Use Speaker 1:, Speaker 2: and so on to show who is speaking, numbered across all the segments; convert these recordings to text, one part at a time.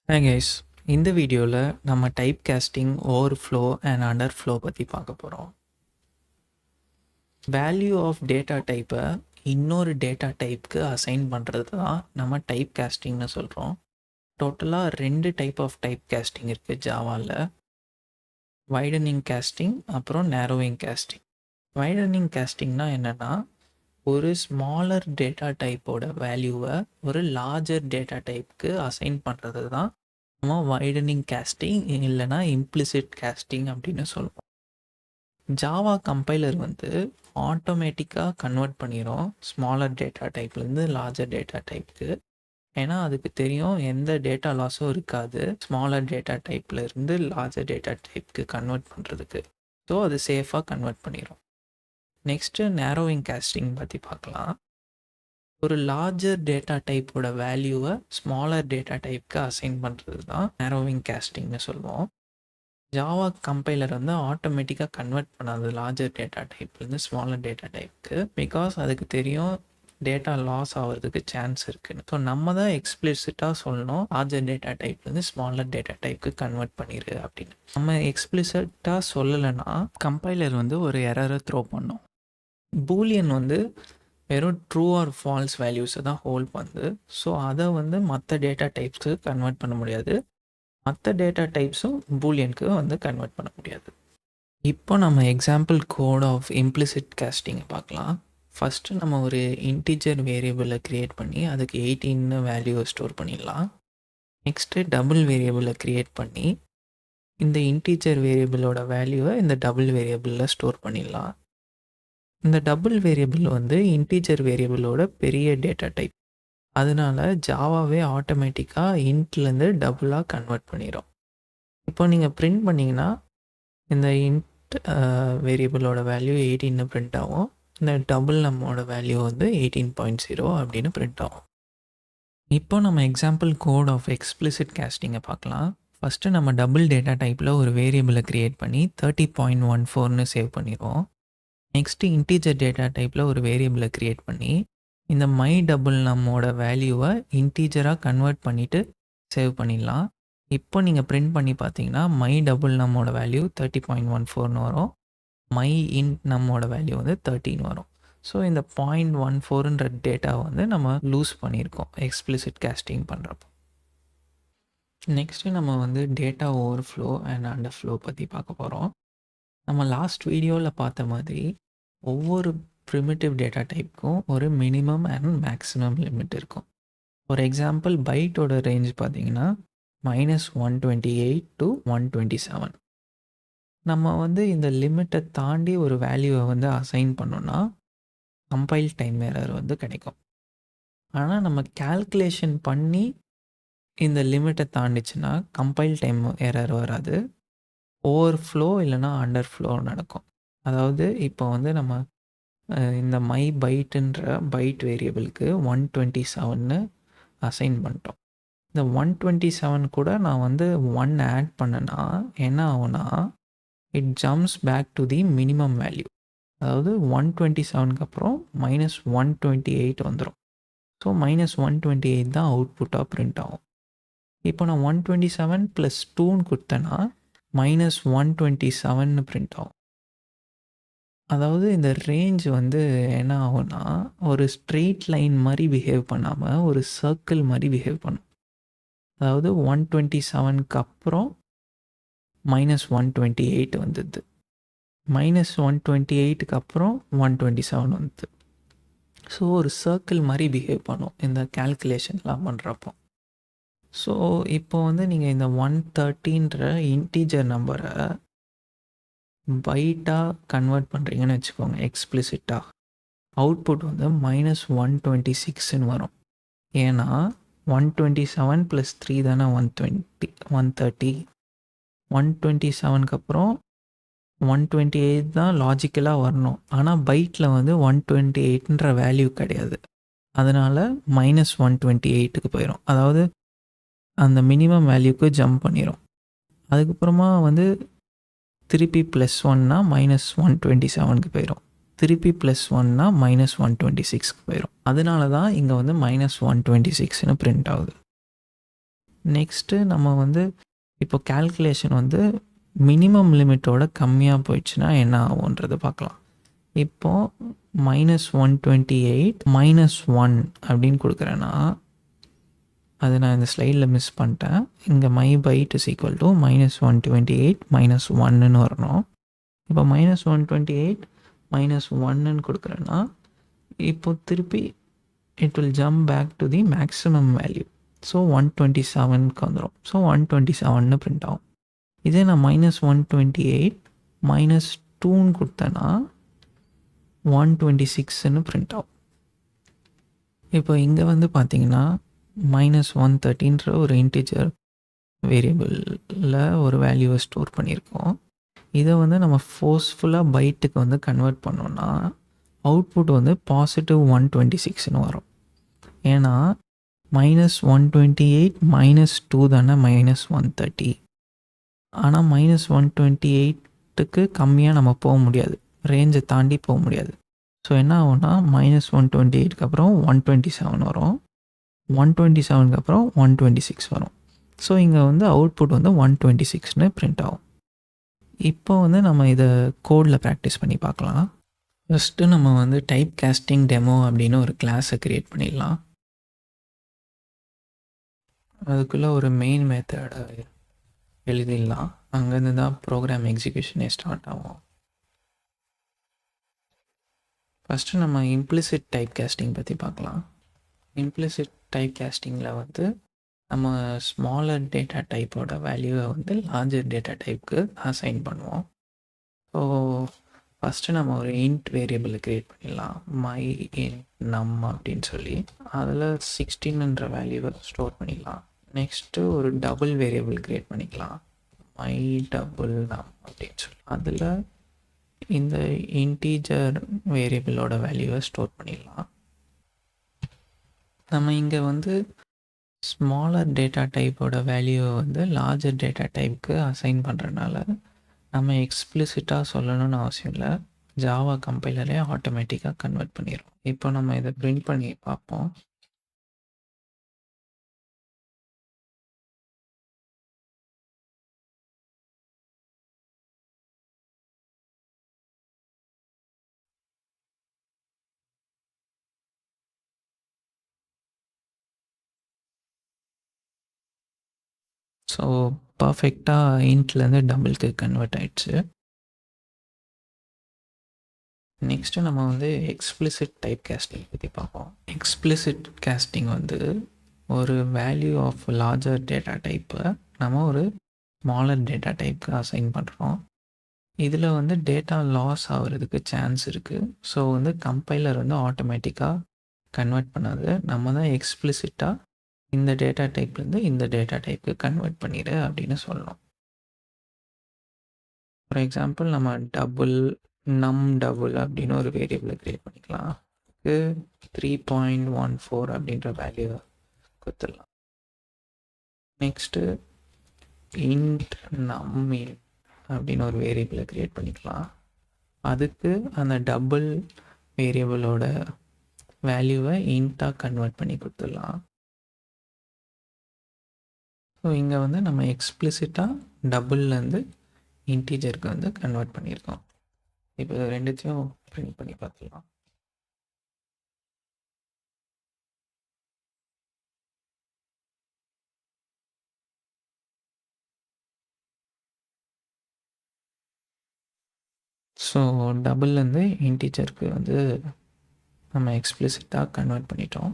Speaker 1: Hi guys, இந்த வீடியோவில் நம்ம type costing, overflow and underflow பற்றி பார்க்க போகிறோம். வேல்யூ ஆஃப் டேட்டா டைப்பை இன்னொரு டேட்டா டைப்புக்கு அசைன் பண்ணுறது தான் நம்ம டைப் காஸ்டிங்னு சொல்கிறோம். டோட்டலாக 2 டைப் ஆஃப் டைப் காஸ்டிங் இருக்குது ஜாவாவில். வைடனிங் காஸ்டிங் அப்புறம் நேரோவிங் காஸ்டிங். வைடனிங் காஸ்டிங்னா என்னென்னா, ஒரு ஸ்மாலர் டேட்டா டைப்போட வேல்யூவை ஒரு லார்ஜர் டேட்டா டைப்புக்கு அசைன் பண்ணுறது தான் நம்ம வைடனிங் காஸ்டிங் இல்லைனா இம்ப்ளிசிட் காஸ்டிங் அப்படின்னு சொல்லுவோம். ஜாவா கம்பைலர் வந்து ஆட்டோமேட்டிக்காக கன்வெர்ட் பண்ணிடும் ஸ்மாலர் டேட்டா டைப்லேருந்து லார்ஜர் டேட்டா டைப்புக்கு. ஏன்னா அதுக்கு தெரியும் எந்த டேட்டா லாஸும் இருக்காது ஸ்மாலர் டேட்டா டைப்லேருந்து லார்ஜர் டேட்டா டைப்புக்கு கன்வெர்ட் பண்ணுறதுக்கு. ஸோ அது சேஃபாக கன்வெர்ட் பண்ணிடும். நெக்ஸ்ட்டு நேரோவிங் காஸ்டிங் பற்றி பார்க்கலாம். ஒரு லார்ஜர் டேட்டா டைப்போட வேல்யூவை ஸ்மாலர் டேட்டா டைப்புக்கு அசைன் பண்ணுறது தான் நேரோவிங் காஸ்டிங்னு சொல்லுவோம். ஜாவா கம்பைலர் வந்து ஆட்டோமேட்டிக்காக கன்வெர்ட் பண்ணாது லார்ஜர் டேட்டா டைப்லேருந்து ஸ்மாலர் டேட்டா டைப்புக்கு. பிகாஸ் அதுக்கு தெரியும் டேட்டா லாஸ் ஆகிறதுக்கு சான்ஸ் இருக்குன்னு. ஸோ நம்ம தான் எக்ஸ்பிளிசிட்டாக சொல்லணும் லார்ஜர் டேட்டா டைப்லேருந்து ஸ்மாலர் டேட்டா டைப்புக்கு கன்வெர்ட் பண்ணிடு அப்படின்னு. நம்ம எக்ஸ்பிளிசிட்டாக சொல்லலைன்னா கம்பைலர் வந்து ஒரு எரரை த்ரோ பண்ணும். பூலியன் வந்து வெறும் ட்ரூ ஆர் ஃபால்ஸ் வேல்யூஸை தான் ஹோல்ட் பண்ணுது. ஸோ அதை வந்து மற்ற டேட்டா டைப்ஸ்க்கு கன்வெர்ட் பண்ண முடியாது. மற்ற டேட்டா டைப்ஸும் பூலியனுக்கு வந்து கன்வெர்ட் பண்ண முடியாது. இப்போ நம்ம எக்ஸாம்பிள் கோட் ஆஃப் இம்ப்ளிசிட் காஸ்டிங்கை பார்க்கலாம். ஃபஸ்ட்டு நம்ம ஒரு இன்டிஜர் வேரியபிளை க்ரியேட் பண்ணி அதுக்கு 18 வேல்யூவை ஸ்டோர் பண்ணிடலாம். நெக்ஸ்ட்டு டபுள் வேரியபிளை க்ரியேட் பண்ணி இந்த இன்டிஜர் வேரியபிளோட வேல்யூவை இந்த டபுள் வேரியபிளில் ஸ்டோர் பண்ணிடலாம். இந்த டபுள் வேரியபிள் வந்து இன்டிஜர் வேரியபிளோட பெரிய டேட்டா டைப். அதனால ஜாவாவே ஆட்டோமேட்டிக்காக இன்ட்லேருந்து டபுளாக கன்வெர்ட் பண்ணிடும். இப்போ நீங்கள் பிரிண்ட் பண்ணிங்கன்னா இந்த இன்ட் வேரியபிளோட வேல்யூ 18 பிரிண்ட் ஆகும். இந்த டபுள் நம்மோட வேல்யூ வந்து 18.0 அப்படின்னு பிரிண்ட் ஆகும். இப்போ நம்ம எக்ஸாம்பிள் கோட் ஆஃப் எக்ஸ்பிளிசிட் காஸ்டிங்கை பார்க்கலாம். ஃபஸ்ட்டு நம்ம டபுள் டேட்டா டைப்பில் ஒரு வேரியபிளை க்ரியேட் பண்ணி 30.14ன்னு சேவ் பண்ணிடுவோம். நெக்ஸ்ட்டு இன்டீஜர் டேட்டா டைப்பில் ஒரு வேரியபிளை க்ரியேட் பண்ணி இந்த மை டபுள் நம்மோட வேல்யூவை இன்டீஜராக கன்வெர்ட் பண்ணிவிட்டு சேவ் பண்ணிடலாம். இப்போ நீங்கள் பிரிண்ட் பண்ணி பார்த்தீங்கன்னா மை டபுள் நம்மோட வேல்யூ 30.14ன்னு வரும். மை இன்ட் நம்மோட வேல்யூ வந்து 13 வரும். ஸோ இந்த 0.14ன்ற டேட்டாவை வந்து நம்ம லூஸ் பண்ணியிருக்கோம் எக்ஸ்பிளிசிட் காஸ்டிங் பண்ணுறப்போ. நெக்ஸ்ட்டு நம்ம வந்து டேட்டா ஓவர்ஃப்ளோ அண்ட் அண்டர்ஃப்ளோ பற்றி பார்க்க போகிறோம். நம்ம லாஸ்ட் வீடியோவில் பார்த்த மாதிரி ஒவ்வொரு ப்ரிமிட்டிவ் டேட்டா டைப்புக்கும் ஒரு மினிமம் அண்ட் மேக்ஸிமம் லிமிட் இருக்கும். ஃபார் எக்ஸாம்பிள் பைட்டோட ரேஞ்ச் பார்த்தீங்கன்னா -128 to 127. நம்ம வந்து இந்த லிமிட்டை தாண்டி ஒரு வேல்யூவை வந்து அசைன் பண்ணோன்னா கம்பைல் டைம் எரர் வந்து கிடைக்கும். ஆனால் நம்ம கால்குலேஷன் பண்ணி இந்த லிமிட்டை தாண்டிச்சுன்னா கம்பைல் டைம் எரர் வராது. ஓவர்ஃப்ளோ இல்லைனா அண்டர்ஃப்ளோ நடக்கும். அதாவது இப்போ வந்து நம்ம இந்த மை பைட்டுன்ற பைட் வேரியபிளுக்கு 127ன்னு அசைன் பண்ணிட்டோம். இந்த 127 கூட நான் வந்து 1 ஆட் பண்ணேன்னா என்ன ஆகும்னா it jumps back to the minimum value. அதாவது 127க்கு அப்புறம் -128 வந்துடும். ஸோ -128 தான் அவுட்புட்டாக பிரிண்ட் ஆகும். இப்போ நான் 127 + 2ன்னு கொடுத்தேன்னா -127ன்னு பிரிண்ட் ஆகும். அதாவது இந்த ரேஞ்ச் வந்து என்ன ஆகும்னா ஒரு ஸ்ட்ரெயிட் லைன் மாதிரி பிஹேவ் பண்ணாமல் ஒரு சர்க்கிள் மாதிரி பிஹேவ் பண்ணும். அதாவது 127க்கு அப்புறம் -128 வந்தது, -128க்கு அப்புறம் 127 வந்தது. ஸோ ஒரு சர்க்கிள் மாதிரி பிஹேவ் பண்ணும் இந்த கால்குலேஷன்லாம் பண்ணுறப்போ. ஸோ இப்போ வந்து நீங்கள் இந்த 130ன்ற இன்டீஜர் நம்பரை பைட்டாக கன்வெர்ட் பண்ணுறீங்கன்னு வச்சுக்கோங்க. எக்ஸ்பிளிசிட்டாக அவுட்புட் வந்து -126ன்னு வரும். ஏன்னா 127 + 3 தானே 130. 127க்கு அப்புறம் 128 தான் லாஜிக்கலாக வரணும். ஆனால் பைட்டில் வந்து 128ன்ற வேல்யூ கிடையாது. அதனால் -128க்கு போயிடும். அதாவது அந்த மினிமம் வேல்யூக்கு ஜம்ப் பண்ணிடும். அதுக்கப்புறமா வந்து திருப்பி +1னா -127க்கு போயிடும். திருப்பி +1னா -126க்கு போயிடும். அதனால தான் இங்கே வந்து -126ன்னு பிரிண்ட் ஆகுது. நெக்ஸ்ட்டு நம்ம வந்து இப்போ கால்குலேஷன் வந்து மினிமம் லிமிட்டோட கம்மியாக போயிடுச்சுன்னா என்ன ஆகுன்றது பார்க்கலாம். இப்போது -128 -1 அப்படின்னு கொடுக்குறேன்னா, அது நான் இந்த ஸ்லைடில் மிஸ் பண்ணிட்டேன். இங்கே my byte is equal to -128 -1ன்னு வரணும். இப்போ -128 -1ன்னு கொடுக்குறேன்னா, இப்போ திருப்பி it will jump back to the maximum value. So 127க்கு வந்துடும். ஸோ 127ன்னு பிரிண்ட் ஆகும். இதே நான் -128 -2ன்னு கொடுத்தேன்னா 126ன்னு பிரிண்ட் ஆகும். இப்போ இங்கே வந்து பார்த்தீங்கன்னா -130ன்ற ஒரு இன்டிஜர் வேரியபிளில் ஒரு வேல்யூவை ஸ்டோர் பண்ணியிருக்கோம். இதை வந்து நம்ம ஃபோர்ஸ்ஃபுல்லாக பைட்டுக்கு வந்து கன்வெர்ட் பண்ணோன்னா அவுட்புட் வந்து +126ன்னு வரும். ஏன்னா -128 -2 தானே -130. ஆனால் -128க்கு கம்மியாக நம்ம போக முடியாது, ரேஞ்சை தாண்டி போக முடியாது. ஸோ என்ன ஆகும்னா -128க்கு அப்புறம் 127 வரும், 127க்கு அப்புறம் 126 வரும். ஸோ இங்கே வந்து அவுட்புட் வந்து 126ன்னு பிரிண்ட் ஆகும். இப்போ வந்து நம்ம இதை கோடில் ப்ராக்டிஸ் பண்ணி பார்க்கலாம். ஃபஸ்ட்டு நம்ம வந்து டைப் காஸ்டிங் டெமோ அப்படின்னு ஒரு கிளாஸை க்ரியேட் பண்ணிடலாம். அதுக்குள்ளே ஒரு மெயின் மெத்தடை எழுதிடலாம். அங்கேருந்து தான் ப்ரோக்ராம் எக்ஸிக்யூஷனே ஸ்டார்ட் ஆகும். ஃபஸ்ட்டு நம்ம இம்ப்ளிசிட் டைப் காஸ்டிங் பற்றி பார்க்கலாம். இம்ப்ளிசிட் டைப் காஸ்டிங்கில் வந்து நம்ம ஸ்மாலர் டேட்டா டைப்போட வேல்யூவை வந்து லார்ஜர் டேட்டா டைப்புக்கு அசைன் பண்ணுவோம். ஸோ ஃபஸ்ட்டு நம்ம ஒரு இன்ட் வேரியபிளை க்ரியேட் பண்ணிடலாம், my int num அப்படின்னு சொல்லி. அதில் 16ன்ற வேல்யூவை ஸ்டோர் பண்ணிடலாம். நெக்ஸ்ட்டு ஒரு டபுள் வேரியபிள் க்ரியேட் பண்ணிக்கலாம், my double num அப்படின்னு சொல்லி. அதில் இந்த இன்டீஜர் வேரியபிளோட வேல்யூவை ஸ்டோர் பண்ணிடலாம். நம்ம இங்கே வந்து ஸ்மாலர் டேட்டா டைப்போட வேல்யூவை வந்து லார்ஜர் டேட்டா டைப்புக்கு அசைன் பண்ணுறதுனால நம்ம எக்ஸ்பிளிசிட்டாக சொல்லணும்னு அவசியம் இல்லை, ஜாவா கம்பைலரே ஆட்டோமேட்டிக்காக கன்வெர்ட் பண்ணிடும். இப்போ நம்ம இதை பிரிண்ட் பண்ணி பார்ப்போம். ஸோ பர்ஃபெக்டாக இன்ட்லேருந்து டபுளுக்கு கன்வெர்ட் ஆகிடுச்சு. நெக்ஸ்ட்டு நம்ம வந்து எக்ஸ்பிளிசிட் டைப் காஸ்டிங் பற்றி பார்ப்போம். எக்ஸ்பிளிசிட் காஸ்டிங் வந்து ஒரு வேல்யூ ஆஃப் லார்ஜர் டேட்டா டைப்பை நம்ம ஒரு ஸ்மாலர் டேட்டா டைப்புக்கு அசைன் பண்ணுறோம். இதில் வந்து டேட்டா லாஸ் ஆகிறதுக்கு சான்ஸ் இருக்குது. ஸோ வந்து கம்பைலர் வந்து ஆட்டோமேட்டிக்காக கன்வெர்ட் பண்ணாது, நம்ம தான் எக்ஸ்பிளிசிட்டாக இந்த டேட்டா டைப்லேருந்து இந்த டேட்டா டைப்புக்கு கன்வெர்ட் பண்ணிடு அப்படின்னு சொல்லணும். ஃபார் எக்ஸாம்பிள் நம்ம நம் டபுள் அப்படின்னு ஒரு வேரியபிளை க்ரியேட் பண்ணிக்கலாம். 3.14 அப்படின்ற வேல்யூ கொடுத்துடலாம். நெக்ஸ்ட்டு இன்ட் நம் அப்படின்னு ஒரு வேரியபிளை க்ரியேட் பண்ணிக்கலாம். அதுக்கு அந்த டபுள் வேரியபிளோட வேல்யூவை இன்ட்டாக கன்வெர்ட் பண்ணி கொடுத்துடலாம். ஸோ இங்கே வந்து நம்ம எக்ஸ்பிளிசிட்டாக டபுள்லேருந்து இன்டீஜருக்கு வந்து கன்வெர்ட் பண்ணியிருக்கோம். இப்போ ரெண்டுத்தையும் பிரிண்ட் பண்ணி பார்த்துக்கலாம். ஸோ டபுள்லேருந்து இன்டீஜருக்கு வந்து நம்ம எக்ஸ்பிளிசிட்டாக கன்வெர்ட் பண்ணிட்டோம்.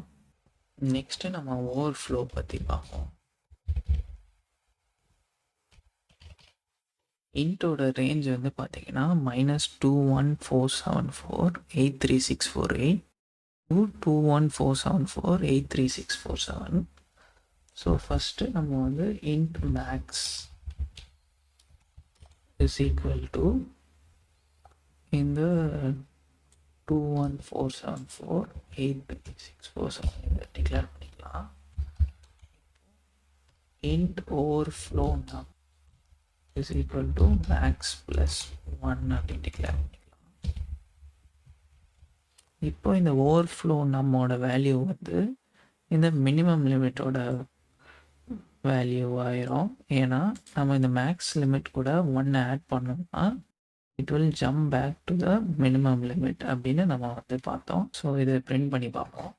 Speaker 1: நெக்ஸ்ட்டு நம்ம ஓவர்ஃப்ளோ பற்றி பார்ப்போம். இன்ட்டோட ரேஞ்ச் வந்து பார்த்தீங்கன்னா -214748364 to 214748367. ஸோ ஃபஸ்ட்டு நம்ம வந்து int max is equal to இந்த 214748367 இதை டிக்ளேர் பண்ணிக்கலாம். Int overflow num is equal to max plus 1 அப்படின்னு டிக்ளேர் பண்ணிக்கலாம். இப்போ இந்த ஓவர்ஃப்ளோ நம்மோட வேல்யூ வந்து இந்த மினிமம் லிமிட்டோட வேல்யூ ஆயிரும். ஏன்னா நம்ம இந்த மேக்ஸ் லிமிட் கூட 1 ஆட் பண்ணோம்னா it will jump back to the minimum limit அப்படின்னு நம்ம வந்து பார்த்தோம். ஸோ இதை பிரிண்ட் பண்ணி பார்ப்போம்.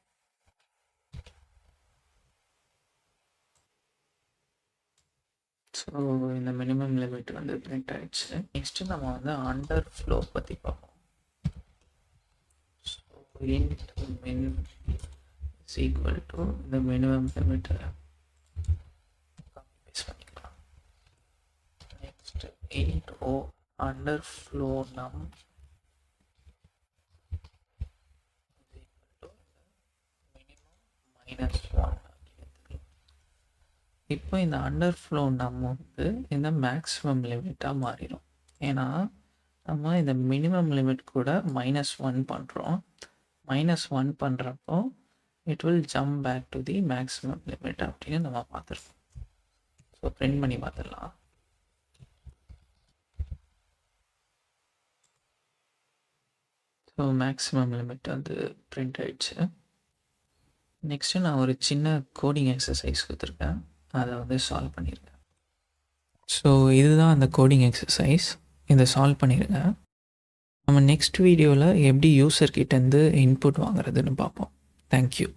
Speaker 1: ஸோ இந்த மினிமம் லிமிட் வந்து பிரிண்ட் ஆயிடுச்சு. நெக்ஸ்ட்டு நம்ம வந்து அண்டர் ஃப்ளோ பற்றி பார்ப்போம். So int min is equal to the minimum limit copy paste பண்ணிக்கலாம். Next int o under flow num is equal to minimum minus 1. இப்போ இந்த அண்டர் ஃப்ளோ நம்ம வந்து இந்த மேக்ஸிமம் லிமிட்டாக மாறிடும். ஏன்னா நம்ம இந்த மினிமம் லிமிட் கூட -1 பண்ணுறோம். -1 பண்ணுறப்போ it will jump back to the maximum limit அப்படின்னு நம்ம பார்த்துருக்கோம். ஸோ பிரிண்ட் பண்ணி பார்த்துடலாம். ஸோ மேக்ஸிமம் லிமிட் வந்து பிரிண்ட் ஆயிடுச்சு. நெக்ஸ்ட்டு நான் ஒரு சின்ன கோடிங் எக்ஸசைஸ் கொடுத்துருக்கேன், அதை வந்து சால்வ் பண்ணியிருக்கேன். ஸோ இதுதான் அந்த கோடிங் எக்ஸசைஸ். இதை சால்வ் பண்ணிடுங்க. நம்ம நெக்ஸ்ட் வீடியோவில் எப்படி யூசர்கிட்டேருந்து இன்புட் வாங்குறதுன்னு பார்ப்போம். தேங்க்யூ.